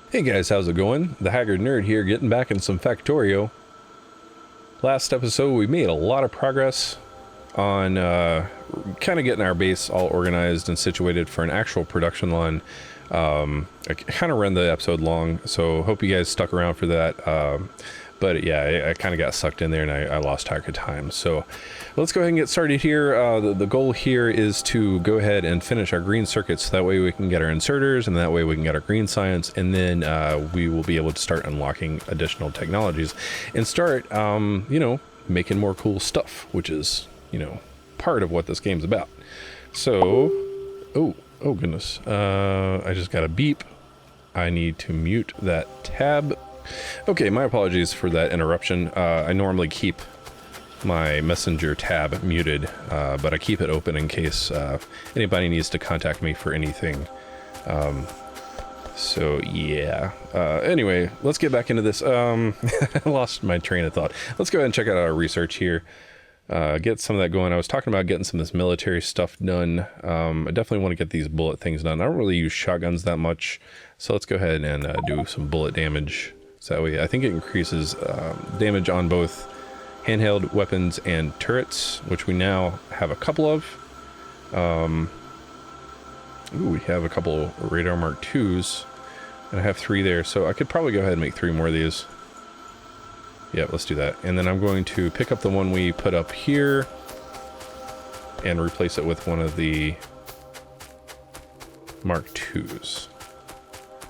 Hey guys, how's it going? TheHaggardNerd here, getting back in some Factorio. Last episode we made a lot of progress on kind of getting our base all organized and situated for an actual production line. I kind of ran the episode long, so hope you guys stuck around for that. But yeah, I kind of got sucked in there and I lost track of time. So let's go ahead and get started here. The goal here is to go ahead and finish our green circuits, so that way we can get our inserters, and that way we can get our green science, and then we will be able to start unlocking additional technologies and start, you know, making more cool stuff, which is, you know, part of what this game's about. So, oh goodness, I just got a beep. I need to mute that tab. Okay, my apologies for that interruption. I normally keep my messenger tab muted, but I keep it open in case anybody needs to contact me for anything. So yeah, anyway, let's get back into this. I lost my train of thought. Let's go ahead and check out our research here. Get some of that going. I was talking about getting some of this military stuff done. I definitely want to get these bullet things done. I don't really use shotguns that much, so let's go ahead and do some bullet damage. So that way, I think it increases damage on both handheld weapons and turrets, which we now have a couple of. Ooh, we have a couple radar Mark IIs, and I have 3 there, so I could probably go ahead and make 3 more of these. Yeah, let's do that. And then I'm going to pick up the one we put up here and replace it with one of the Mark IIs.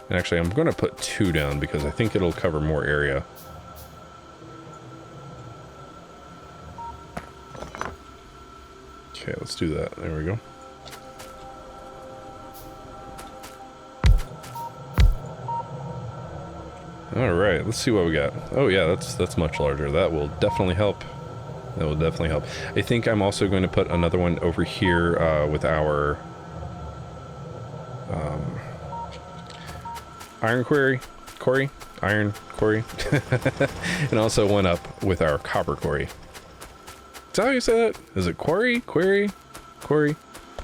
And actually, I'm going to put 2 down because I think it'll cover more area. Okay, let's do that. There we go. All right, let's see what we got. Oh yeah, that's much larger. That will definitely help. That will definitely help. I think I'm also going to put another one over here with our iron quarry, and also one up with our copper quarry. Is that how you say that? Is it quarry? I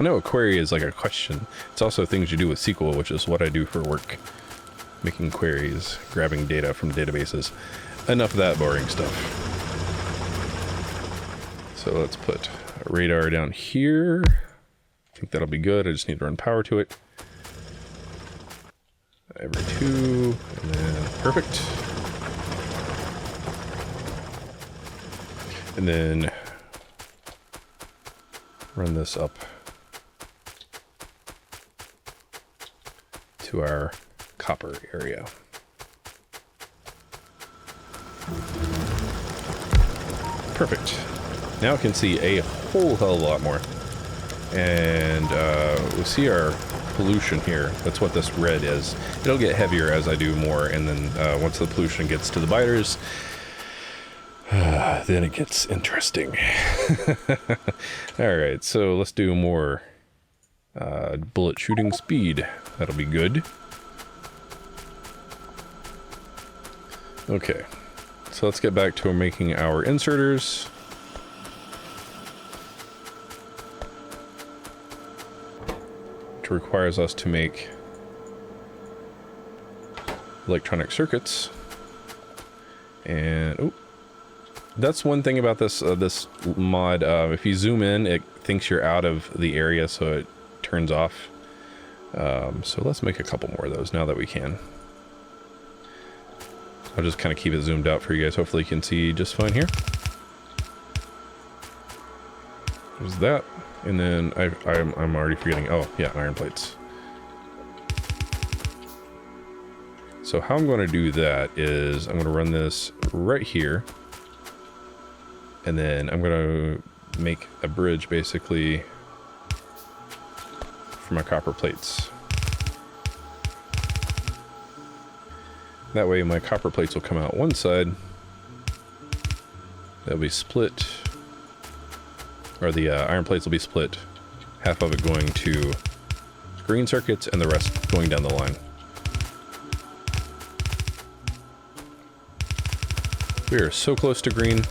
know a query is like a question. It's also things you do with SQL, which is what I do for work. Making queries, grabbing data from databases. Enough of that boring stuff. So let's put a radar down here. I think that'll be good. I just need to run power to it. Every 2, and then perfect. And then run this up to our copper area. Perfect. Now I can see a whole hell of a lot more. And we see our pollution here. That's what this red is. It'll get heavier as I do more, and then once the pollution gets to the biters, then it gets interesting. Alright, so let's do more bullet shooting speed. That'll be good. Okay, so let's get back to making our inserters. Which requires us to make electronic circuits. And, oh, that's one thing about this this mod. If you zoom in, it thinks you're out of the area, so it turns off. So let's make a couple more of those now that we can. I'll just kind of keep it zoomed out for you guys. Hopefully you can see just fine here. There's that. And then I'm already forgetting. Oh, yeah, iron plates. So how I'm going to do that is I'm going to run this right here. And then I'm going to make a bridge basically for my copper plates. That way my copper plates will come out one side. They'll be split. Or the iron plates will be split. Half of it going to green circuits and the rest going down the line. We are so close to green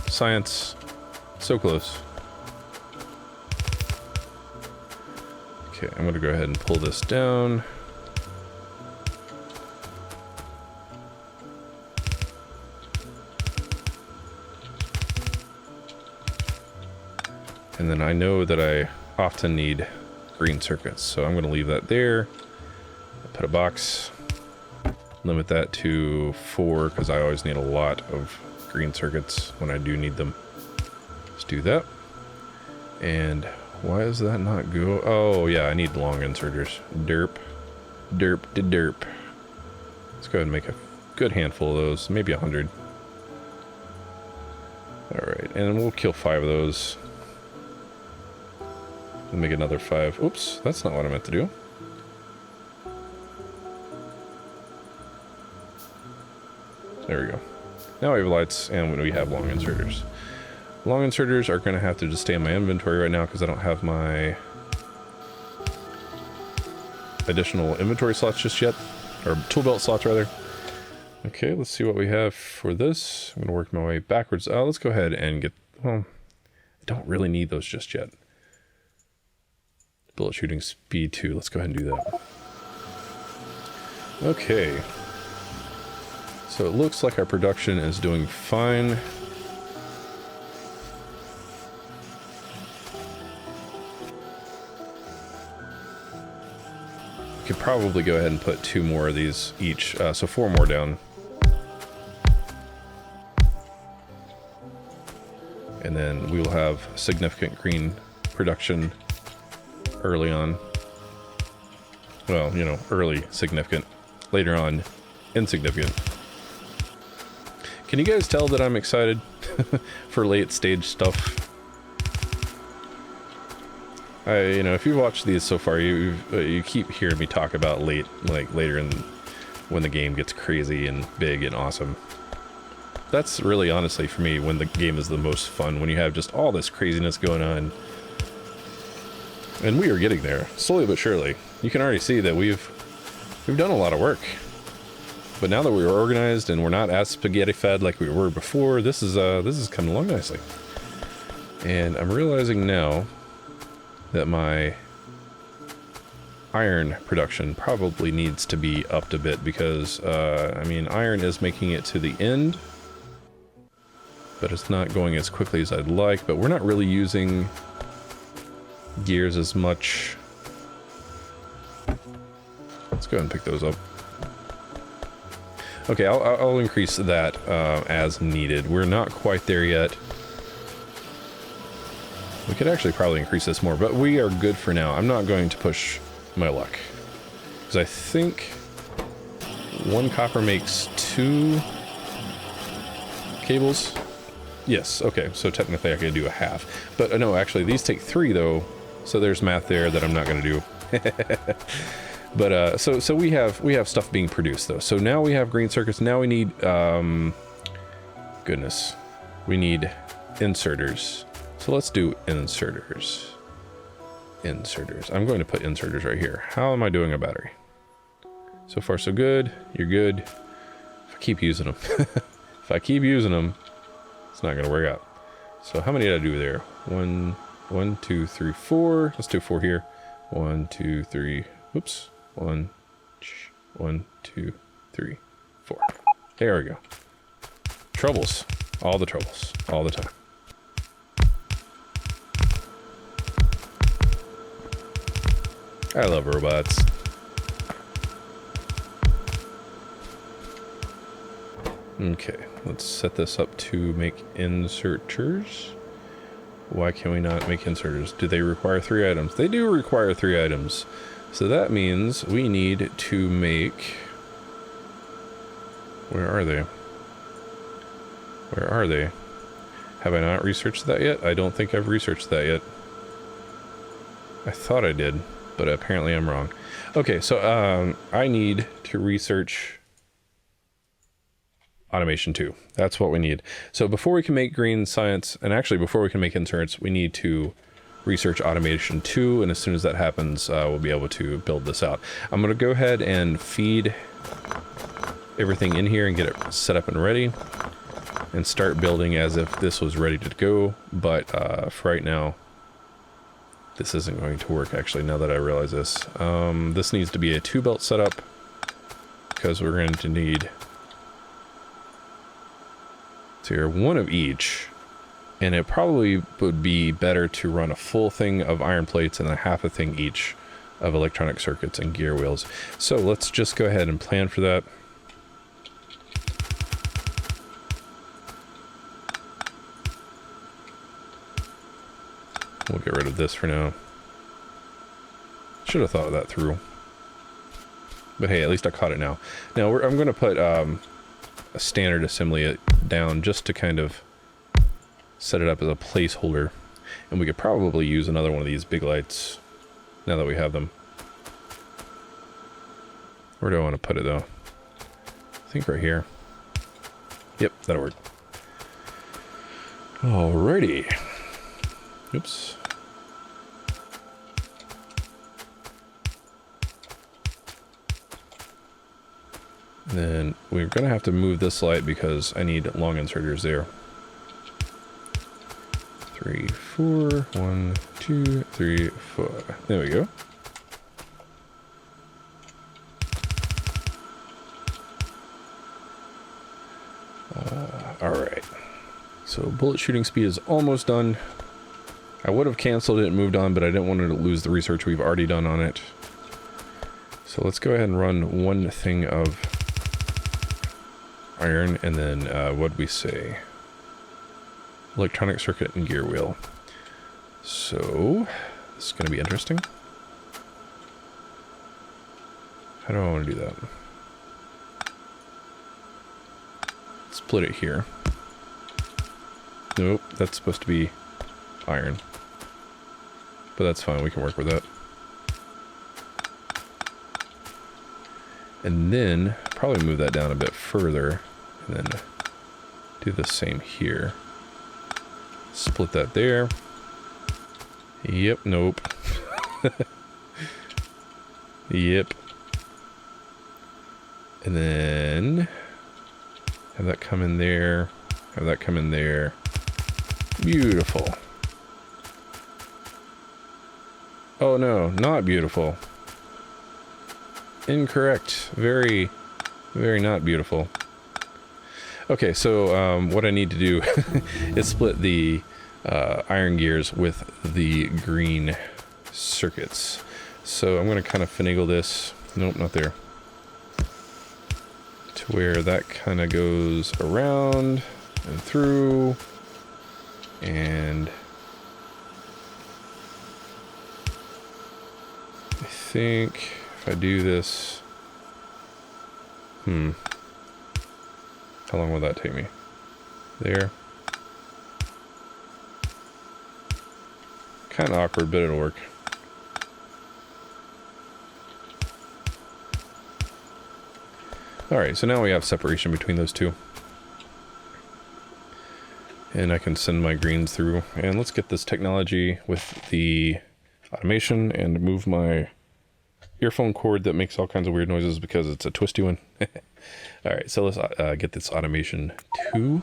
science. So close. Okay, I'm going to go ahead and pull this down. And then I know that I often need green circuits, so I'm going to leave that there. Put a box. Limit that to 4 because I always need a lot of green circuits when I do need them. Let's do that. And why does that not go? Oh yeah, I need long inserters. Derp. Derp to derp. Let's go ahead and make a good handful of those, maybe 100. Alright, and we'll kill 5 of those. We'll make another 5. Oops, that's not what I meant to do. There we go. Now we have lights and we have long inserters. Long inserters are going to have to just stay in my inventory right now because I don't have my additional inventory slots just yet. Or tool belt slots, rather. Okay, let's see what we have for this. I'm going to work my way backwards. Let's go ahead and get... Well, I don't really need those just yet. Bullet shooting speed 2. Let's go ahead and do that. Okay. So it looks like our production is doing fine. We could probably go ahead and put 2 more of these each, so 4 more down. And then we will have significant green production early on. Well, you know, early significant. Later on, insignificant. Can you guys tell that I'm excited for late stage stuff? You know, if you've watched these so far, you keep hearing me talk about later in when the game gets crazy and big and awesome. That's really, honestly, for me, when the game is the most fun, when you have just all this craziness going on. And we are getting there, slowly but surely. You can already see that we've done a lot of work. But now that we're organized and we're not as spaghetti fed like we were before, this is coming along nicely. And I'm realizing now that my iron production probably needs to be upped a bit because, I mean, iron is making it to the end, but it's not going as quickly as I'd like, but we're not really using gears as much. Let's go ahead and pick those up. Okay, I'll increase that as needed. We're not quite there yet. We could actually probably increase this more, but we are good for now. I'm not going to push my luck. Because I think 1 copper makes 2 cables. Yes, okay, so technically I could do a half. But no, actually, these take 3, though, so there's math there that I'm not going to do. But, so we have stuff being produced, though. So now we have green circuits. Now we need, goodness, we need inserters. So let's do inserters. Inserters. I'm going to put inserters right here. How am I doing a battery? So far, so good. You're good. If I keep using them. If I keep using them, it's not going to work out. So how many did I do there? 1, 2, 3, 4. Let's do 4 here. 1, 2, 3. Oops. 1, 2, 3, 4. There we go. Troubles. All the troubles. All the time. I love robots. Okay, let's set this up to make inserters. Why can we not make inserters? Do they require 3 items? They do require 3 items. So that means we need to make... Where are they? Where are they? Have I not researched that yet? I don't think I've researched that yet. I thought I did, but apparently I'm wrong. Okay, so I need to research automation 2. That's what we need. So before we can make green science, and actually before we can make inserts, we need to research automation 2, and as soon as that happens, we'll be able to build this out. I'm going to go ahead and feed everything in here and get it set up and ready, and start building as if this was ready to go, but for right now, this isn't going to work, actually, now that I realize this. This needs to be a 2-belt setup, because we're going to need... So here, 1 of each. And it probably would be better to run a full thing of iron plates and a half a thing each of electronic circuits and gear wheels. So let's just go ahead and plan for that. We'll get rid of this for now. Should have thought of that through. But hey, at least I caught it now. Now I'm going to put a standard assembly down just to kind of set it up as a placeholder. And we could probably use another one of these big lights now that we have them. Where do I want to put it though? I think right here. Yep, that'll work. Alrighty. Oops. And then we're going to have to move this light because I need long inserters there. 3, 4, 1, 2, 3, 4. There we go. Alright. So bullet shooting speed is almost done. I would have canceled it and moved on, but I didn't want to lose the research we've already done on it. So let's go ahead and run one thing of iron, and then what'd we say? Electronic circuit and gear wheel. So this is going to be interesting. How do I want to do that? Split it here. Nope, that's supposed to be iron. But that's fine, we can work with that. And then probably move that down a bit further, and then do the same here. Split that there. Yep, nope. Yep. And then have that come in there. Have that come in there. Beautiful. Oh no, not beautiful. Incorrect. Very, very not beautiful. Okay, so what I need to do is split the iron gears with the green circuits. So I'm going to kind of finagle this. Nope, not there. To where that kind of goes around and through. And I think if I do this, how long will that take me? There. Kind of awkward, but it'll work. Alright, so now we have separation between those two. And I can send my greens through. And let's get this technology with the automation and move my earphone cord that makes all kinds of weird noises because it's a twisty one. Alright, so let's get this automation too.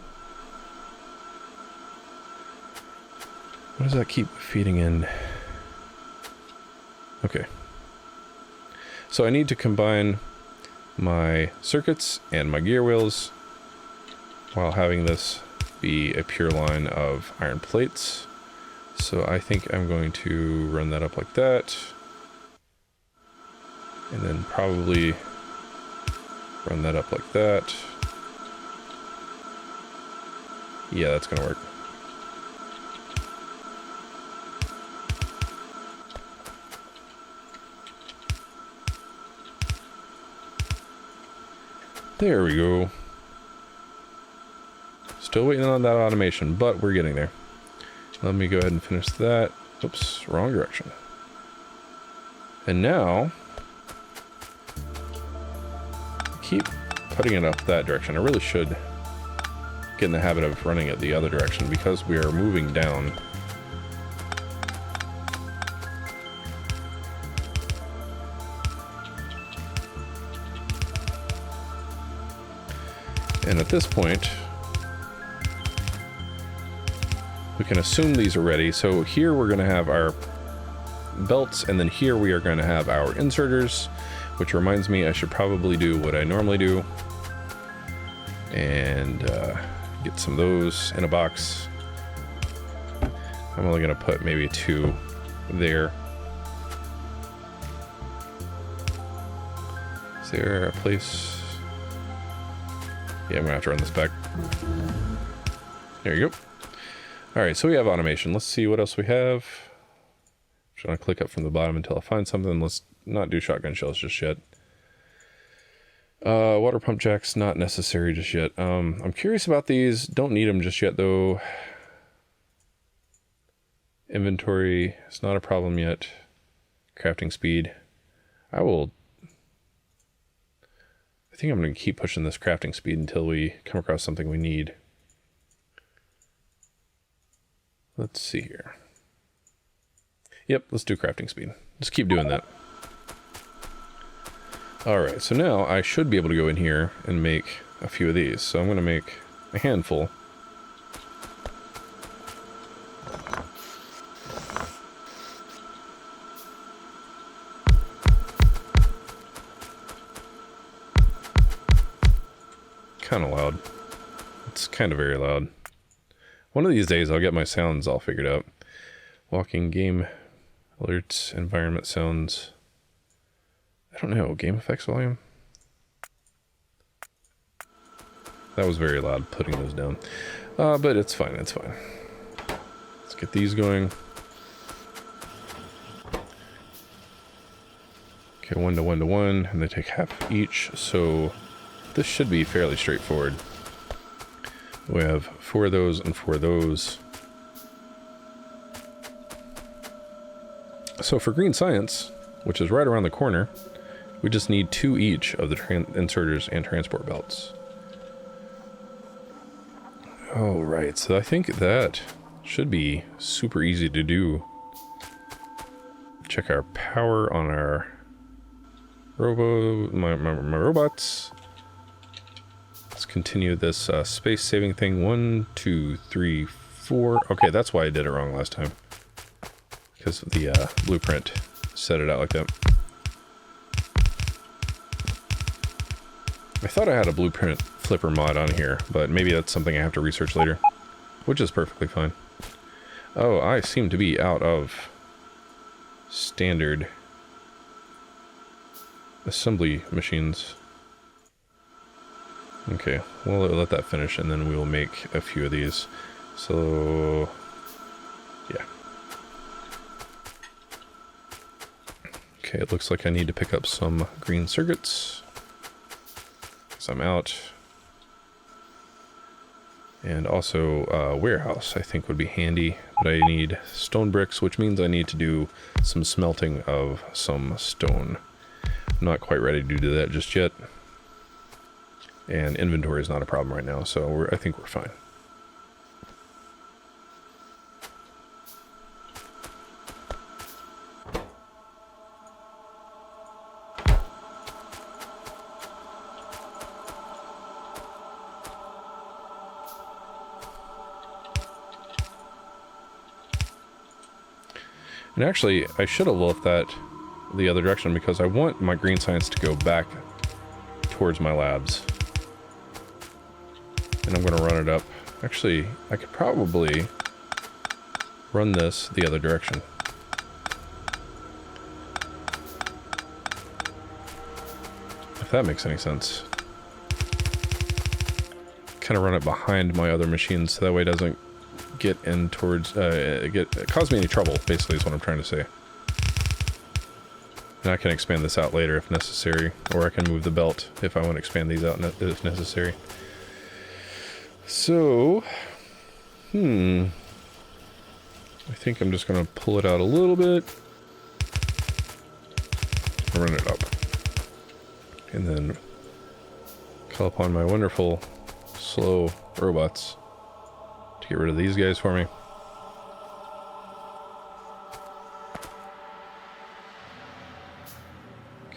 What does that keep feeding in? Okay. So I need to combine my circuits and my gear wheels while having this be a pure line of iron plates. So I think I'm going to run that up like that. And then probably run that up like that. Yeah, that's gonna work. There we go. Still waiting on that automation, but we're getting there. Let me go ahead and finish that. Oops, wrong direction. And now, keep putting it up that direction. I really should get in the habit of running it the other direction because we are moving down. And at this point, we can assume these are ready. So here we're going to have our belts, and then here we are going to have our inserters, which reminds me I should probably do what I normally do and get some of those in a box. I'm only going to put maybe 2 there. Is there a place? Yeah, I'm going to have to run this back. There you go. Alright, so we have automation. Let's see what else we have. I'm trying to click up from the bottom until I find something. Let's not do shotgun shells just yet. Water pump jacks, not necessary just yet. I'm curious about these. Don't need them just yet, though. Inventory is not a problem yet. Crafting speed. I think I'm going to keep pushing this crafting speed until we come across something we need. Let's see here. Yep, let's do crafting speed. Just keep doing that. Alright, so now I should be able to go in here and make a few of these. So I'm going to make a handful. Kind of loud. It's kind of very loud. One of these days I'll get my sounds all figured out. Walking game alerts, environment sounds. I don't know, game effects volume? That was very loud putting those down. But it's fine, it's fine. Let's get these going. Okay, 1 to 1 to 1, and they take half each, so this should be fairly straightforward. We have 4 of those and 4 of those. So for green science, which is right around the corner, we just need 2 each of the inserters and transport belts. Oh, right. So I think that should be super easy to do. Check our power on our my robots. Let's continue this space saving thing. 1, 2, 3, 4. Okay, that's why I did it wrong last time. Because the blueprint set it out like that. I thought I had a blueprint flipper mod on here, but maybe that's something I have to research later, which is perfectly fine. Oh, I seem to be out of standard assembly machines. Okay, we'll let that finish and then we will make a few of these. So, yeah. Okay, it looks like I need to pick up some green circuits. I'm out. And also warehouse I think would be handy, but I need stone bricks, which means I need to do some smelting of some stone. I'm not quite ready to do that just yet. And inventory is not a problem right now, so I think we're fine. And actually, I should have left that the other direction because I want my green science to go back towards my labs. And I'm going to run it up. Actually, I could probably run this the other direction. If that makes any sense. Kind of run it behind my other machines so that way it doesn't get in towards, cause me any trouble, basically is what I'm trying to say. And I can expand this out later if necessary, or I can move the belt if I want to expand these out if necessary. So, I think I'm just going to pull it out a little bit, run it up, and then call upon my wonderful slow robots to get rid of these guys for me.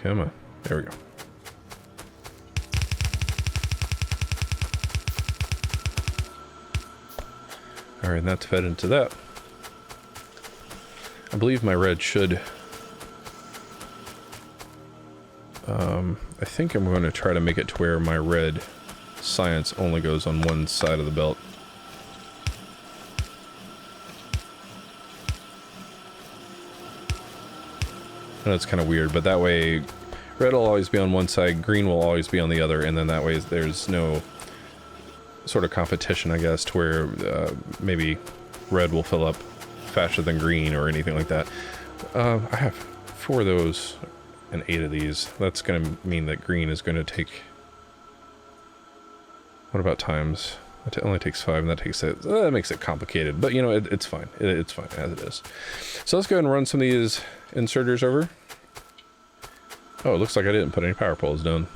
Come on. There we go. Alright, and that's fed into that. I believe my red should... I think I'm going to try to make it to where my red science only goes on one side of the belt. I know it's kind of weird, but that way red will always be on one side, green will always be on the other, and then that way there's no sort of competition, I guess, to where maybe red will fill up faster than green or anything like that. I have 4 of those and 8 of these. That's going to mean that green is going to take... What about times? It only takes 5, and that takes it. That makes it complicated, but you know, it's fine. It's fine as it is. So let's go ahead and run some of these inserters over. Oh, it looks like I didn't put any power poles down.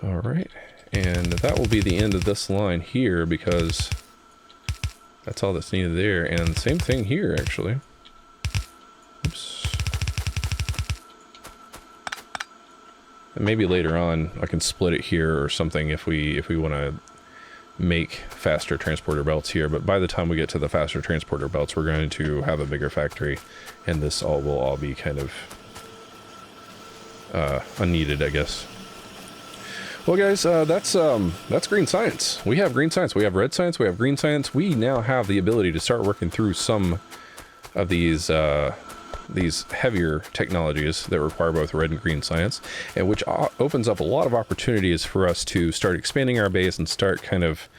All right, and that will be the end of this line here because that's all that's needed there. And same thing here, actually. Oops. And maybe later on I can split it here or something if we want to make faster transporter belts here. But by the time we get to the faster transporter belts, we're going to have a bigger factory, and this will all be kind of unneeded, I guess. Well, guys, that's green science. We have green science, we have red science, we have green science. We now have the ability to start working through some of these heavier technologies that require both red and green science, and which opens up a lot of opportunities for us to start expanding our base and start kind of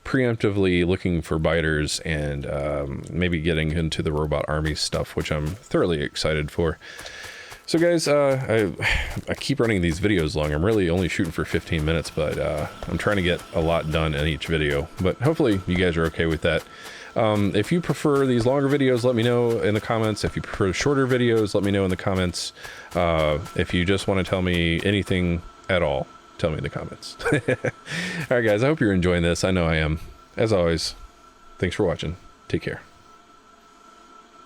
preemptively looking for biters and maybe getting into the robot army stuff, which I'm thoroughly excited for. So guys, I keep running these videos long. I'm really only shooting for 15 minutes, but I'm trying to get a lot done in each video. But hopefully you guys are okay with that. If you prefer these longer videos, let me know in the comments. If you prefer shorter videos, let me know in the comments. If you just want to tell me anything at all, tell me in the comments. All right, guys, I hope you're enjoying this. I know I am. As always, thanks for watching. Take care.